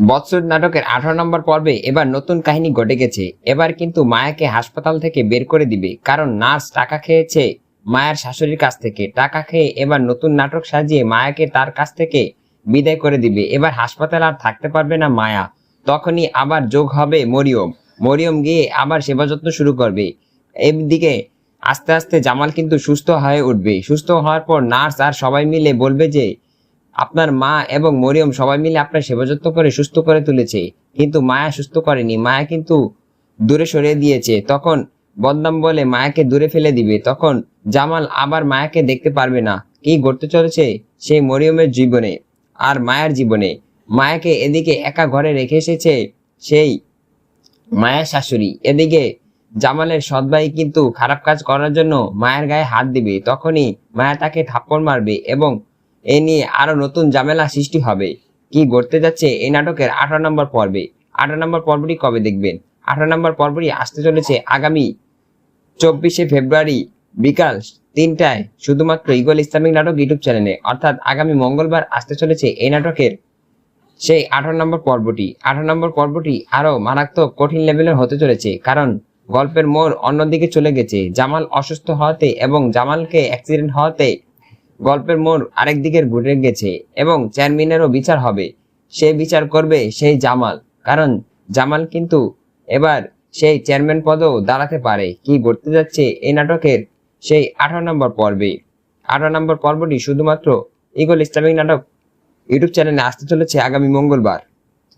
বৎসর নাটকের 18 নম্বর পর্বে এবার নতুন কাহিনী ঘটে গেছে। এবার কিন্তু মায়াকে হাসপাতাল থেকে বের করে দিবে, কারণ নার্স টাকা খেয়েছে মায়ের শাশুড়ির কাছ থেকে। টাকা খেয়ে এবার নতুন নাটক সাজিয়ে মায়াকে তার কাছ থেকে বিদায় করে দিবে। এবার হাসপাতাল আর থাকতে পারবে না মায়া। তখনই আবার যোগ হবে মরিয়ম। মরিয়ম গিয়ে আবার সেবা যত্ন শুরু করবে। এদিকে আস্তে আস্তে জামাল কিন্তু সুস্থ হয়ে উঠবে। সুস্থ হওয়ার পর নার্স আর সবাই মিলে বলবে যে আপনার মা এবং মরিয়ম সবাই মিলে আপনার সেবা যত্ন করে সুস্থ করে তুলেছে, কিন্তু মায়া সুস্থ করেনি। মায়া কিন্তু দূরে সরিয়ে দিয়েছে। তখন বদনাম বলে মায়াকে দূরে ফেলে দিবে। তখন জামাল আবার মায়াকে দেখতে পারবে না। কি ঘটতে চলেছে সেই মরিয়মের জীবনে আর মায়ের জীবনে। মায়াকে এদিকে একা ঘরে রেখে এসেছে সেই মায়ের শাশুড়ি। এদিকে জামালের সৎ ভাই কিন্তু খারাপ কাজ করার জন্য মায়ের গায়ে হাত দিবে। তখনই মায়া তাকে থাপ্পড় মারবে এবং এ নিয়ে আরো নতুন ঝামেলা সৃষ্টি হবে। কি ঘটতে যাচ্ছে এই নাটকের 18 নম্বর পর্বে? 18 নম্বর পর্বটি কবে দেখবেন? 18 নম্বর পর্বটি আসতে চলেছে আগামী 24শে ফেব্রুয়ারি বিকাল 3টায় শুধুমাত্র ইগল ইসলামিক নাটক ইউটিউব চ্যানেলে। অর্থাৎ আগামী মঙ্গলবার আসতে চলেছে এই নাটকের সেই 18 নম্বর পর্বটি। 18 নম্বর পর্বটি আরো মারাত্মক কঠিন লেভেলের হতে চলেছে, কারণ গল্পের মোড় অন্যদিকে চলে গেছে। জামাল অসুস্থ হওয়াতে এবং জামালকে অ্যাক্সিডেন্ট হওয়াতে গল্পের মোড় আরেক দিকের ঘুরে গেছে এবং চেয়ারম্যানেরও বিচার হবে। সে বিচার করবে সেই জামাল, কারণ জামাল কিন্তু এবার সেই চেয়ারম্যান পদেও দাঁড়াতে পারে। কি ঘটতে যাচ্ছে এই নাটকের সেই 18 নম্বর পর্বে? 18 নম্বর পর্বটি শুধুমাত্র ইগল ইসলামিক নাটক ইউটিউব চ্যানেলে আসতে চলেছে আগামী মঙ্গলবার।